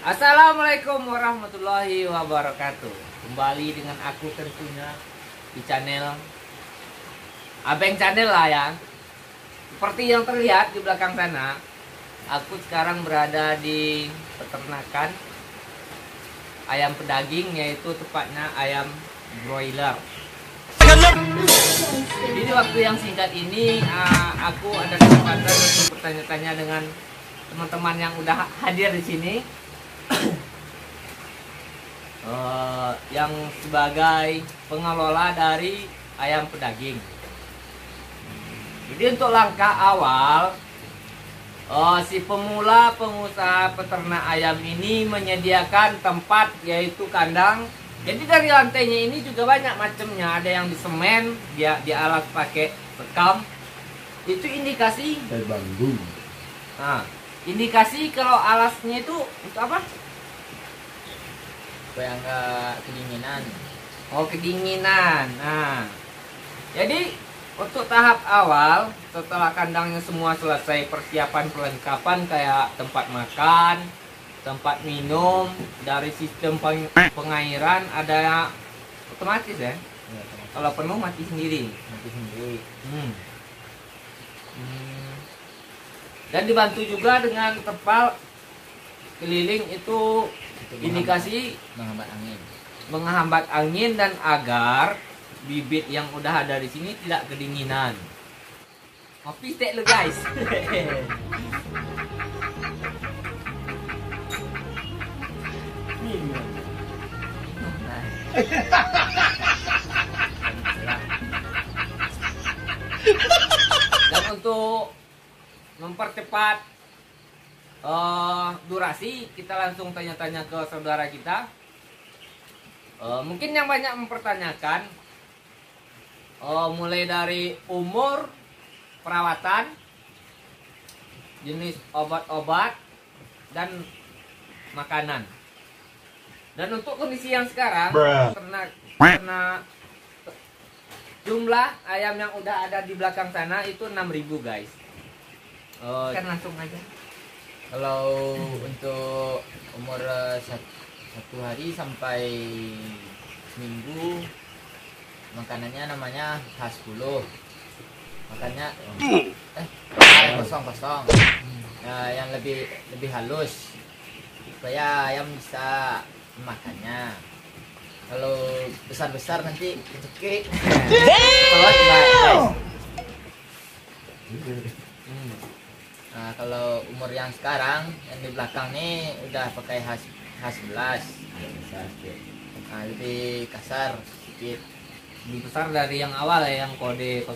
Assalamualaikum warahmatullahi wabarakatuh. Kembali dengan aku tentunya di channel Abeng Channel lah ya. Seperti yang terlihat di belakang sana, aku sekarang berada di peternakan ayam pedaging, yaitu tepatnya ayam broiler. Jadi di waktu yang singkat ini aku ada kesempatan untuk bertanya-tanya dengan teman-teman yang udah hadir di sini. Yang sebagai pengelola dari ayam pedaging. Jadi untuk langkah awal, si pemula pengusaha peternak ayam ini menyediakan tempat, yaitu kandang. Jadi dari lantainya ini juga banyak macamnya, ada yang di semen, dia alas pakai sekam. Itu indikasi dari bambu. Nah, indikasi kalau alasnya itu untuk apa? Supaya nggak kedinginan. Oh, kedinginan. Nah, jadi untuk tahap awal, setelah kandangnya semua selesai, persiapan perlengkapan kayak tempat makan, tempat minum, dari sistem pengairan ada otomatis ya. Ya, Kalau penuh mati sendiri. nanti sendiri. Dan dibantu juga dengan terpal keliling, itu indikasi menghambat angin. dan agar bibit yang udah ada di sini tidak kedinginan. Kopi tek lu guys. Dan untuk mempercepat durasi, kita langsung tanya-tanya ke saudara kita. Mungkin yang banyak mempertanyakan, mulai dari umur, perawatan, jenis obat-obat, dan makanan. Dan untuk kondisi yang sekarang, karena jumlah ayam yang udah ada di belakang sana itu 6.000 guys. Kan langsung aja. Kalau untuk umur satu hari sampai seminggu, makanannya namanya H10. Makannya kosong. Yang lebih halus supaya ayam bisa makannya. Kalau besar nanti kecekik. Nah, kalau umur yang sekarang yang di belakang nih udah pakai H11. Nah, lebih kasar sedikit. Lebih besar dari yang awal ya, yang kode 00.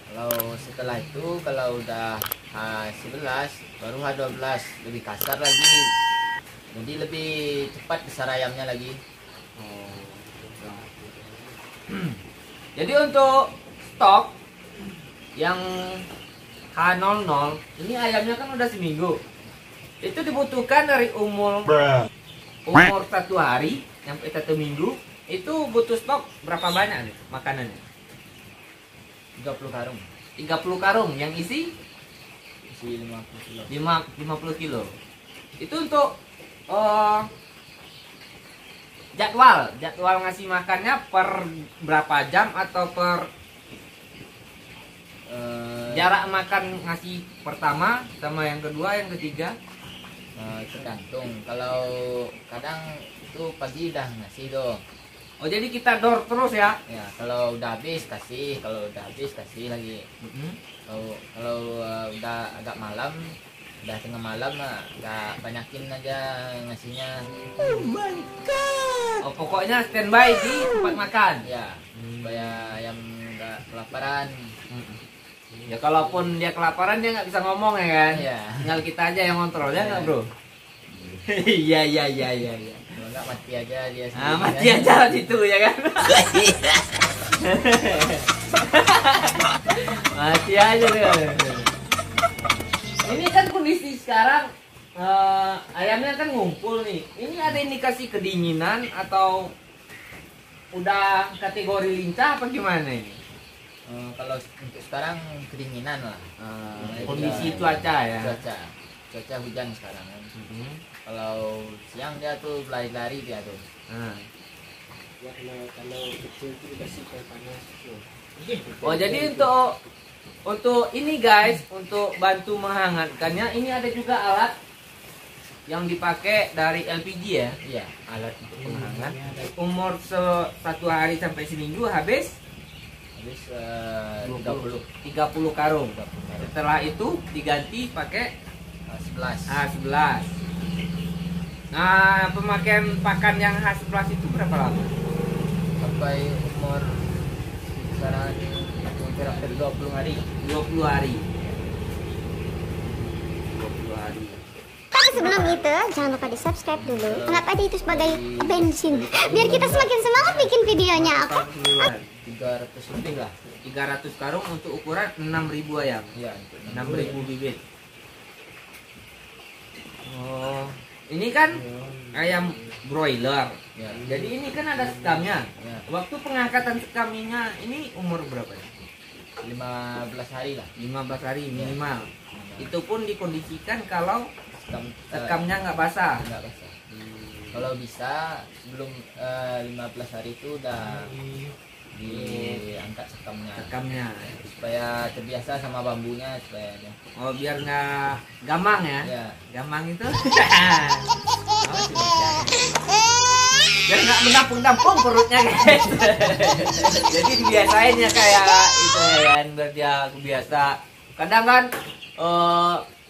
Kalau setelah itu, kalau udah H11 baru H12, lebih kasar lagi. Jadi lebih cepat besar ayamnya lagi. Jadi untuk stok yang H00 ini ayamnya kan udah seminggu. Itu dibutuhkan dari umur 1 hari sampai 1 minggu. Itu butuh stok berapa banyak nih makanannya? 30 karung. 30 karung yang isi 50 kilo. 50 kilo. Itu untuk jadwal ngasih makannya per berapa jam, atau per jarak makan ngasih pertama sama yang kedua, yang ketiga? Tergantung. Kalau kadang itu pagi udah ngasih tuh. Oh, jadi kita door terus ya? Ya, kalau udah habis kasih, lagi. Kalau udah agak malam, udah tengah malam, nggak banyakin aja ngasihnya. Oh my god. Oh, pokoknya standby di tempat makan. Ya, supaya ayam nggak kelaparan. Ya kalaupun dia kelaparan, dia nggak bisa ngomong ya kan? Iya. Tinggal kita aja yang kontrol ya nggak bro? Iya. Kalau nggak mati aja dia Ah, sendiri, mati kan? aja situ ya kan? Mati aja deh. Ini kan kondisi sekarang, ayamnya kan ngumpul nih. Ini ada indikasi kedinginan atau udah kategori lincah apa gimana ini? Kalau untuk sekarang kedinginan lah. Kondisi cuaca ya. Cuaca. cuaca hujan sekarang kan. Kalau siang dia tuh lari-lari dia tuh. Ya kalau kecil itu dikasih air panas. Oh jadi untuk ini guys, untuk bantu menghangatkannya, ini ada juga alat yang dipakai dari LPG ya. Iya, alat untuk Penghangat. Umur 1 hari sampai seminggu habis 30 30 karung. Setelah itu diganti pakai 11. 11. Nah, pemakaian pakan yang H11 itu berapa lama? Sampai umur sekarang hampir 20 hari. 20 hari. 20 hari. Tapi sebelum itu, jangan lupa di subscribe dulu. Anggap aja itu sebagai bensin, biar kita semakin semangat bikin videonya, oke? 300 lebih lah. 300 karung untuk ukuran 6.000 ayam. Iya, 6.000 bibit. Oh, ini kan ayam broiler. Ya. Jadi ini kan ada sekamnya. Ya. Waktu pengangkatan sekamnya ini umur berapa ya? 15 hari lah. 15 hari minimal. Itu pun dikondisikan kalau Sekamnya sekamnya nggak basah. enggak basah. Kalau bisa sebelum 15 hari itu udah diangkat sekamnya supaya terbiasa sama bambunya supaya Oh, biar nggak gamang ya? ya. Gamang itu. Biar nggak mendampung-dampung perutnya guys. Jadi dibiasain ya kayak itu ya kan, biar dia kebiasa. Kadang kan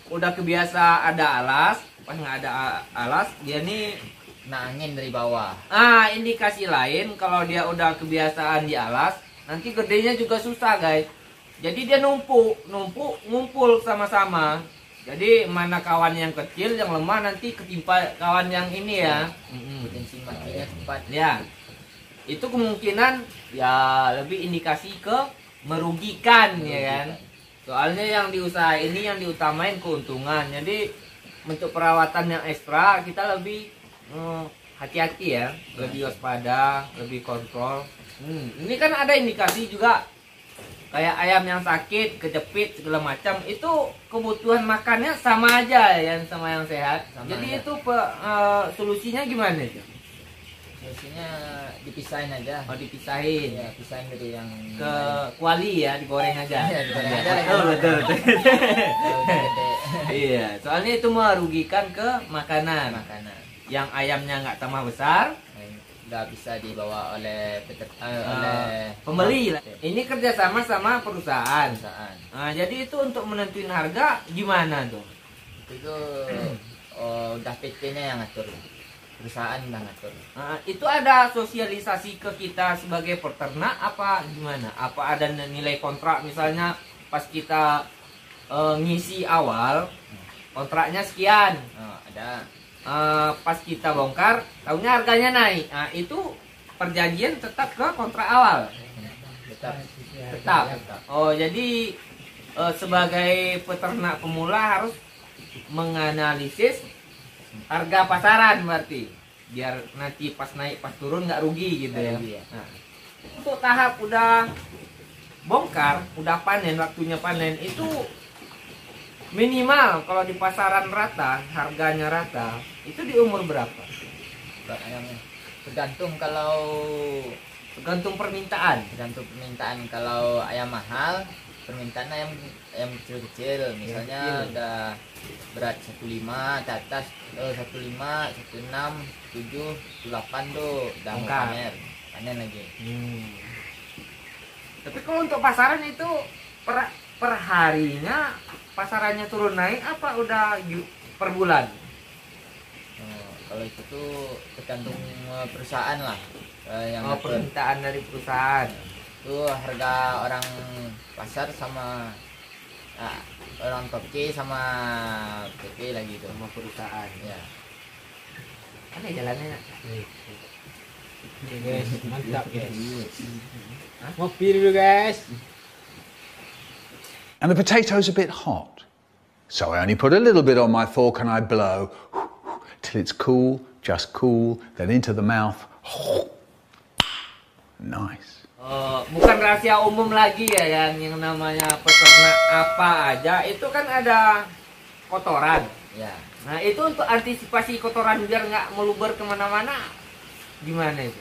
udah kebiasa ada alas, pas nggak ada alas dia nih. Nah, angin dari bawah. Indikasi lain kalau dia udah kebiasaan di alas, nanti gedenya juga susah guys. Jadi dia numpuk, ngumpul sama-sama. Jadi mana kawan yang kecil, yang lemah nanti ketimpa kawan yang ini ya. Potensi matinya cepat. Ya, itu kemungkinan ya lebih indikasi ke merugikan ya kan. Soalnya yang diusaha ini yang diutamain keuntungan. Jadi untuk perawatan yang ekstra kita lebih hati-hati ya, lebih waspada, lebih kontrol. Ini kan ada indikasi juga kayak ayam yang sakit, kejepit segala macam, itu kebutuhan makannya sama aja ya sama yang sehat. Sama jadi aja. itu solusinya gimana itu? Biasanya dipisahin aja. Oh, dipisahin Ya, pisahin dari yang ke kuali ya, digoreng aja. Iya, digoreng aja. Betul. Kalau gede Iya, soalnya itu merugikan ke makanan. makanan. Yang ayamnya nggak tambah besar, Nggak bisa dibawa oleh oleh pembeli lah. Ini kerjasama sama perusahaan. perusahaan. Nah, jadi itu untuk menentuin harga gimana tuh? Itu udah PT-nya yang ngatur. Perusahaan udah ngatur. Nah, itu ada sosialisasi ke kita sebagai peternak apa gimana? Apa ada nilai kontrak misalnya pas kita ngisi awal kontraknya sekian. Ada. Pas kita bongkar tahunya harganya naik. Nah, itu perjanjian tetap ke kontrak awal. Tetap. Oh, jadi sebagai peternak pemula harus menganalisis harga pasaran berarti biar nanti pas naik pas turun nggak rugi gitu ya. Nah, untuk tahap udah bongkar, udah panen, waktunya panen itu minimal kalau di pasaran rata, harganya rata, itu di umur berapa? Tergantung Tergantung permintaan. kalau ayam mahal, permintaan ayam kecil-kecil misalnya udah berat 15 ke atas 15, 16, 7, 8 tuh udah mau Bongkar. panen lagi. Tapi kalau untuk pasaran itu per harinya pasarannya turun naik apa udah per bulan? Kalau itu tuh tergantung perusahaan lah yang ngatur. Permintaan dari perusahaan. Itu harga orang pasar sama orang PP sama PP lagi itu Sama perusahaan. ya. Kan jalannya. Guys, mantap guys. Ngopi dulu guys. And the potato's a bit hot. So I only put a little bit on my fork and I blow till it's cool, just cool, then into the mouth. Nice. Bukan rahasia umum lagi ya yang namanya peternak apa aja itu kan ada kotoran. Ya. Nah itu untuk antisipasi kotoran biar nggak meluber kemana-mana, gimana itu?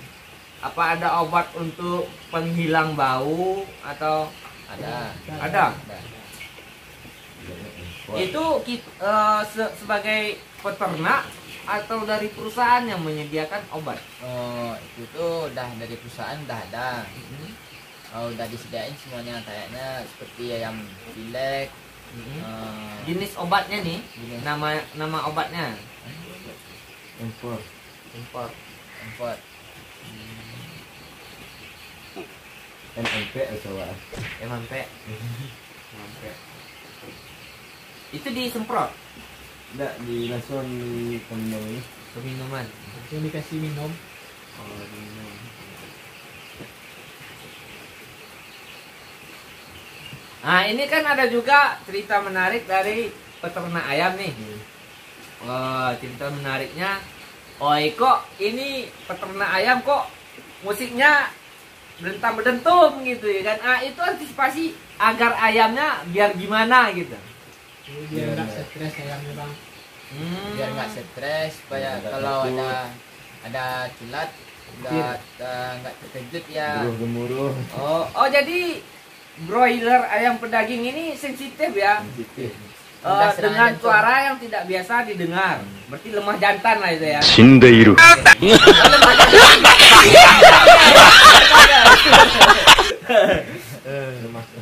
Apa ada obat untuk penghilang bau atau Ada. ada? Ada. Itu sebagai peternak atau dari perusahaan yang menyediakan obat? Oh, itu tuh udah dari perusahaan udah ada. Oh, udah disediain semuanya kayaknya seperti ayam pilek. Jenis obatnya nih, Jenis. nama obatnya. Impor. Impor. MMP atau apa? MMP. Itu disemprot Enggak, di langsung di minum ini. ke minuman. Langsung dikasih minum. Oh, diminum. Nah, ini kan ada juga cerita menarik dari peternak ayam nih. Oh, cerita menariknya. Oi, kok ini peternak ayam kok musiknya berdentum gitu ya kan? Ah, itu antisipasi agar ayamnya biar gimana gitu. Biar nggak stres ayamnya bang. Biar nggak stres supaya kalau ada kilat nggak terkejut ya. Gemuruh. Oh, jadi broiler ayam pedaging ini sensitif ya. Sensitif. Udah serangan Dengan jantung. suara yang tidak biasa didengar. Berarti lemah jantan lah itu ya. 死んでいる。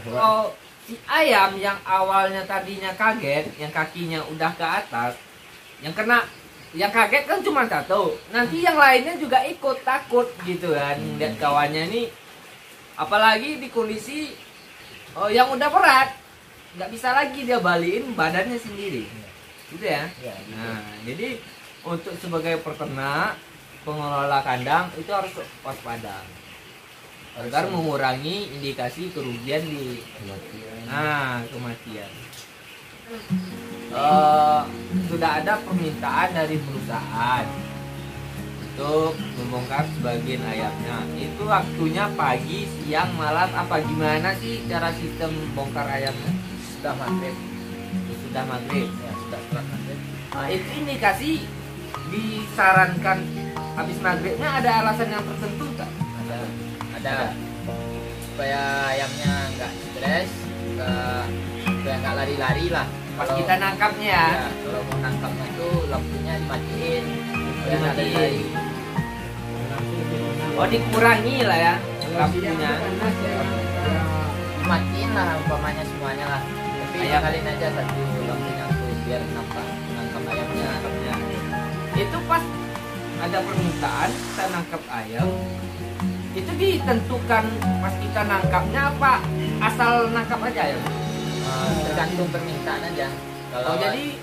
Kalau si ayam yang awalnya tadinya kaget, yang kakinya udah ke atas, yang kaget kan cuma satu. Nanti yang lainnya juga ikut takut gitu kan. Lihat kawannya ini, apalagi di kondisi yang udah berat, nggak bisa lagi dia balikin badannya sendiri, gitu ya. Ya, gitu. Nah, jadi untuk sebagai peternak, pengelola kandang itu harus waspada agar mengurangi indikasi kerugian di kematian. Sudah ada permintaan dari perusahaan untuk membongkar sebagian ayamnya. Itu waktunya pagi, siang, malam, apa gimana sih cara sistem bongkar ayamnya? Sudah maghrib. Sudah maghrib. Ya, sudah sholat maghrib. Nah, itu indikasi disarankan habis maghribnya ada alasan yang tertentu tak? Ada supaya ayamnya nggak stres, supaya nggak lari-lari lah. Pas Kalau- kita nangkapnya ya. ya, kalau mau nangkapnya tuh lampunya dimatiin supaya nggak Dimatiin. lari-lari. Oh, dikurangi lah ya lampunya. Dimatiin lah umpamanya semuanya lah. Tapi Ayam. kalian aja satu lampunya tuh biar nangkap ayamnya. Itu pas ada permintaan kita nangkap ayam, itu ditentukan pas kita nangkapnya apa asal nangkap aja ya? Tergantung permintaan aja. Oh, jadi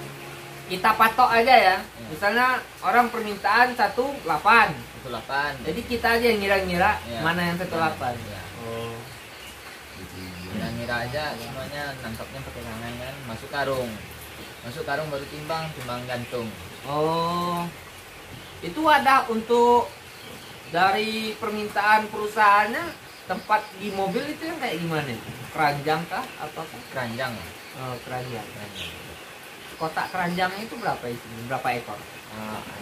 kita patok aja ya. Misalnya orang permintaan 18, 18. jadi kita aja yang ngira-ngira Ya. mana yang 18. Ya. Oh. Ngira aja semuanya nangkapnya pakai tangan kan, masuk karung baru timbang gantung. Oh, itu ada untuk dari permintaan perusahaannya tempat di mobil itu yang kayak gimana? Keranjang kah? Apakah? Keranjang. Oh, keranjang. Kotak keranjangnya itu berapa isinya? Berapa ekor?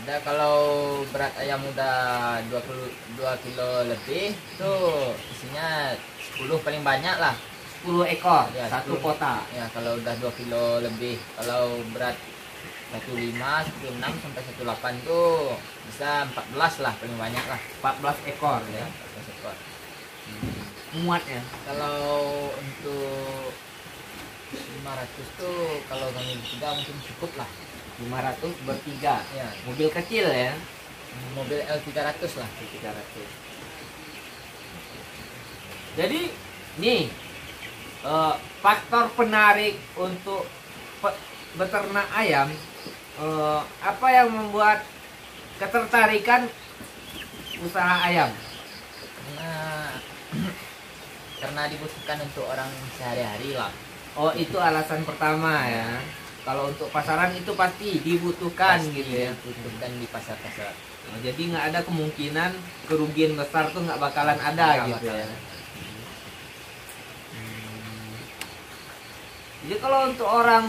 Ada kalau berat ayam udah 2 kilo lebih tuh isinya 10 paling banyak lah. 10 ekor, Ya, satu 10. kotak. Ya kalau udah 2 kilo lebih, kalau berat 15, 16 sampai 18 tuh bisa 14 lah paling banyak lah. 14 ekor Ya, ya. 14 ekor. Muatnya. Kalau untuk 500 tuh kalau kami bertiga mungkin cukup lah. 500 bertiga. Ya, Mobil kecil ya. mobil L300 lah. 300. Jadi nih faktor penarik untuk beternak ayam, apa yang membuat ketertarikan usaha ayam? Karena dibutuhkan untuk orang sehari-hari lah. Oh, itu alasan pertama ya. Kalau untuk pasaran itu pasti dibutuhkan Pasti gitu ya. dibutuhkan di pasar-pasar. Oh, jadi nggak ada kemungkinan kerugian besar tuh nggak bakalan ada Nggak gitu ya. bakalan. Jadi kalau untuk orang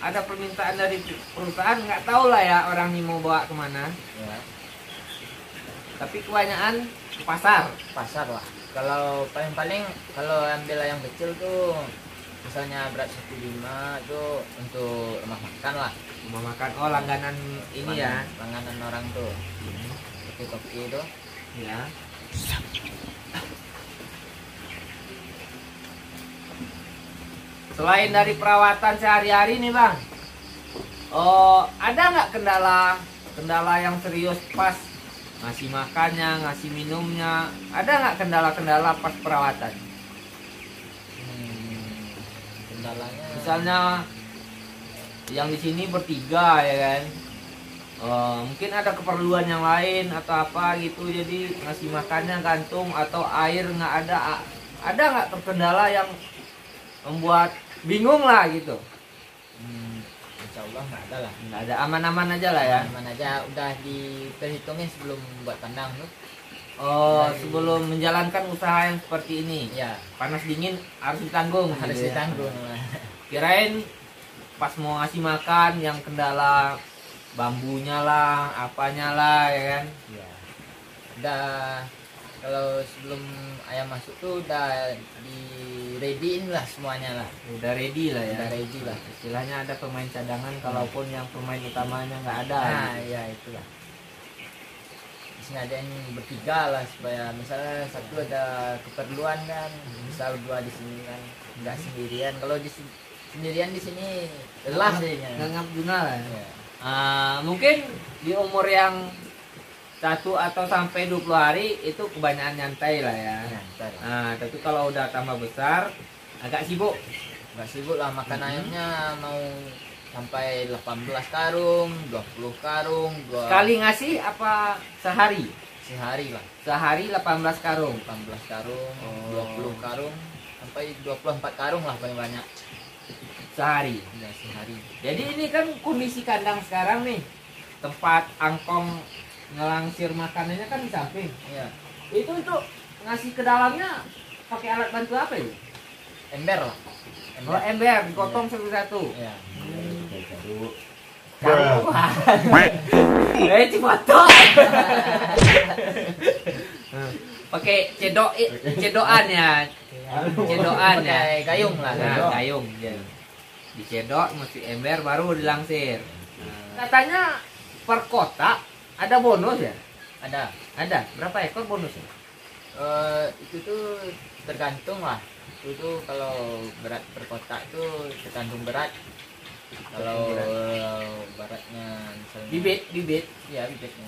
ada permintaan dari perusahaan, nggak tahu lah ya orang ini mau bawa kemana. Ya, Tapi kebanyakan ke pasar. pasar lah. Kalau paling-paling kalau ambil ayam kecil tuh misalnya berat 1,5 itu untuk rumah makan lah. Mau makan, oh langganan ini ya. Langganan orang tuh. Kopi-kopi itu. Ya. Selain dari perawatan sehari-hari nih bang, oh ada nggak kendala yang serius pas ngasih makannya, ngasih minumnya? Ada nggak kendala-kendala pas perawatan? Kendalanya Misalnya yang di sini bertiga ya kan, mungkin ada keperluan yang lain atau apa gitu, jadi ngasih makannya gantung atau air nggak ada nggak terkendala yang membuat bingung lah gitu? insya Allah nggak ada lah. Nggak ada, aman-aman aja lah ya. Aman aja, udah diperhitungin sebelum buat kandang tuh. Oh, sebelum menjalankan usaha yang seperti ini, Ya, panas dingin harus ditanggung harus gitu ya. ditanggung lah. Kirain pas mau ngasih makan yang kendala bambunya lah, apanya lah ya kan. Ya, udah kalau sebelum ayam masuk tuh udah di readyin lah semuanya lah. Udah ready lah ya. Udah ready lah. Istilahnya ada pemain cadangan kalaupun yang pemain utamanya nggak ada. Nah, ya itulah. Di sini ada yang bertiga lah supaya misalnya satu ada keperluan kan, bisa berdua di sini kan, nggak sendirian. Kalau sendirian di sini lelah jadinya. Ngangap guna lah. Ya. Mungkin di umur yang 1 atau sampai 20 hari itu kebanyakan nyantai lah ya. Nyantai lah. Nah, tapi kalau udah tambah besar agak sibuk. Nggak sibuk lah makan ayamnya mau sampai 18 karung, 20 karung, Sekali ngasih apa sehari? sehari lah. Sehari 18 karung. 18 karung, Oh. 20 karung, sampai 24 karung lah paling banyak. Sehari. Ya, sehari. Jadi ini kan kondisi kandang sekarang nih. Tempat angkong ngelangsir makanannya kan di samping. Iya. Itu untuk ngasih ke dalamnya pakai alat bantu apa itu? Ember lah. Oh, ember dipotong satu-satu. Iya. Cipotong. Pakai cedokan ya. Cedokan ya. Pakai gayung lah. Nah, gayung ya. Dicedok mesti ember baru dilangsir. Katanya per kotak ada bonus ya? Ada. Ada. Berapa ekor bonusnya? Itu tuh tergantung lah. Itu tuh kalau berat per kotak tuh tergantung berat. Kalau beratnya misalnya Bibit. ya bibitnya.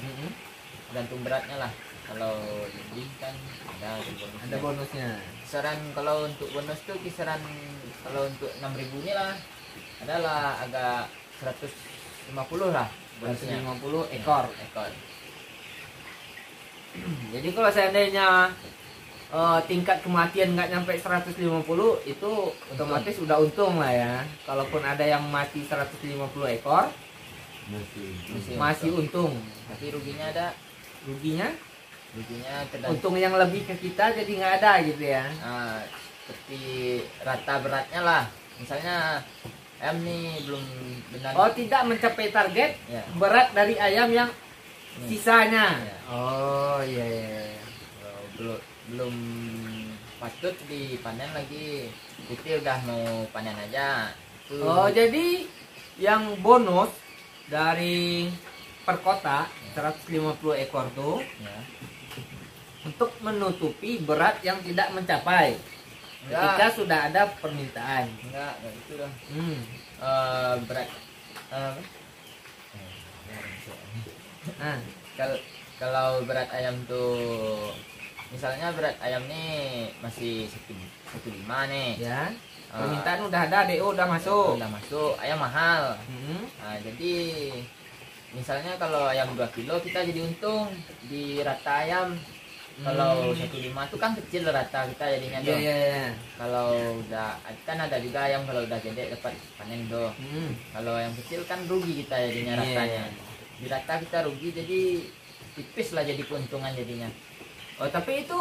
Tergantung beratnya lah. Kalau lebih kan ada bonusnya. Ada bonusnya. Kisaran kalau untuk bonus tuh kisaran kalau untuk 6.000 nya lah adalah agak 150 lah bonusnya. 150 ekor. Ekor. Jadi kalau seandainya tingkat kematian nggak nyampe 150 itu otomatis udah untung lah ya. Kalaupun ada yang mati 150 ekor masih untung. Tapi ruginya ada. Ruginya Tergantung. untung yang lebih ke kita jadi nggak ada gitu ya. Seperti rata beratnya lah. Misalnya ayam nih belum benar. Oh, tidak mencapai target Ya. berat dari ayam yang sisanya. Ya. Oh iya. Kalau belum patut dipanen lagi. Itu udah mau panen aja. Itu Oh, jadi yang bonus dari per kotak 150 ekor tuh ya. untuk menutupi berat yang tidak mencapai ketika sudah ada permintaan. Enggak itu dah. Berat Nah, kalau berat ayam tuh misalnya berat ayam nih masih 1,5 nih. ya. Permintaan udah ada, DO udah masuk. Udah masuk, ayam mahal. Hmm. Nah, jadi misalnya kalau ayam 2 kilo kita jadi untung di rata ayam. Kalau 1,5 itu kan kecil rata kita jadinya tuh. Iya. Kalau udah kan ada juga ayam kalau udah gede dapat panen tuh. Kalau yang kecil kan rugi kita jadinya Iya. ratanya. Di rata kita rugi jadi tipis lah jadi keuntungan jadinya. Oh, tapi itu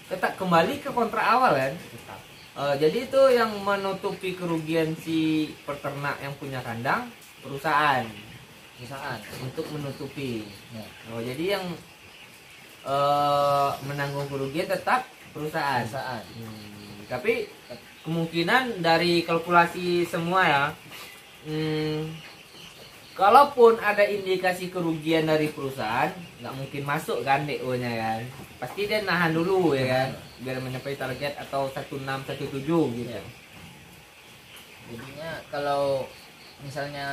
tetap kembali ke kontrak awal kan? Tetap. Jadi itu yang menutupi kerugian si peternak yang punya kandang, perusahaan untuk menutupi. Ya. Jadi yang menanggung kerugian tetap perusahaan. Tapi kemungkinan dari kalkulasi semua ya, kalaupun ada indikasi kerugian dari perusahaan, nggak mungkin masuk kan DO-nya kan. Pasti dia nahan dulu ya kan, biar mencapai target atau 1617 gitu. Ya. Jadinya kalau misalnya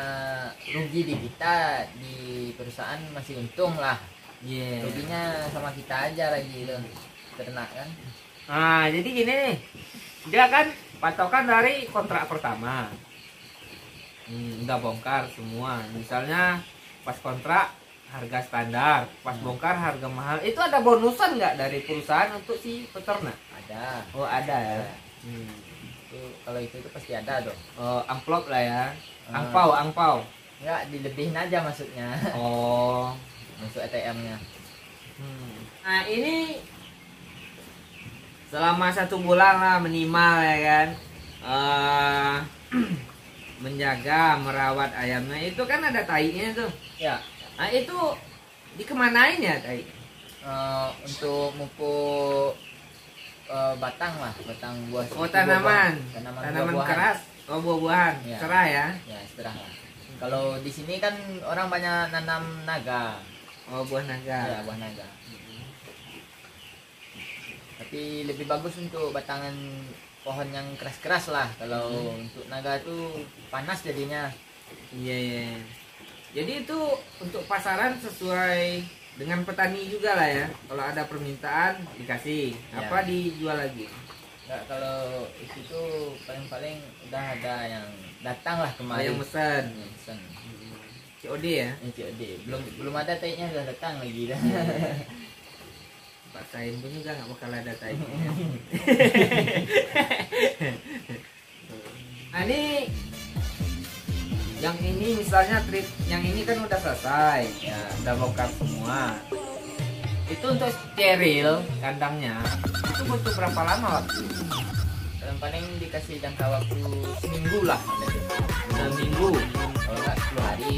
rugi di kita, di perusahaan masih untung lah. Iya. Ruginya sama kita aja lagi itu ternak kan. Nah, jadi gini nih. Dia kan patokan dari kontrak pertama. Udah bongkar semua. Misalnya pas kontrak harga standar, pas bongkar harga mahal. Itu ada bonusan nggak dari perusahaan untuk si peternak? Ada. Oh, ada ya. Itu kalau itu pasti ada dong. Amplop lah ya. Angpau. Enggak, dilebihin aja maksudnya. Oh. Masuk ATM-nya. Nah, ini selama 1 bulan lah minimal ya kan, menjaga merawat ayamnya. Itu kan ada tainya tuh Ya. nah itu dikemanain ya tai? Untuk mupuk batang buah. Tanaman buah-buahan. keras. Buah-buahan Ya. cerah ya. Ya, seterah lah. Kalau di sini kan orang banyak nanam naga. Buah naga. Ya, buah naga. Tapi lebih bagus untuk batangan pohon yang keras-keras lah. Kalau untuk naga tuh panas jadinya. Iya. Jadi itu untuk pasaran sesuai dengan petani juga lah ya. Kalau ada permintaan dikasih, Ya. apa dijual lagi. Enggak, kalau itu tuh paling-paling udah ada yang datang lah kemarin. Yang mesen. Mesen. COD ya. COD. Belum ada taiknya udah datang lagi dah. Pak Sain pun juga nggak bakal ada taiknya. Nah ini yang ini misalnya trip yang ini kan udah selesai ya, udah bongkar semua. Itu untuk steril kandangnya itu butuh berapa lama waktu? Paling dikasih jangka waktu seminggu lah. Seminggu Kalau enggak 10 hari.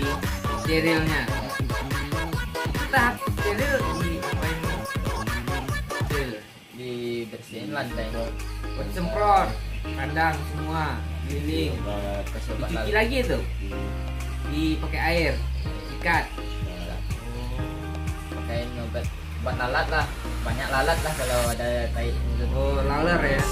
sterilnya. Tahap steril di apain? Steril. Dibersihin lantai. Semprot kandang semua keliling. Kasih obat Dicuci lalat. lagi tuh, dipakai air, sikat. Pakai obat lalat lah. Banyak lalat lah kalau ada tai. Laler ya.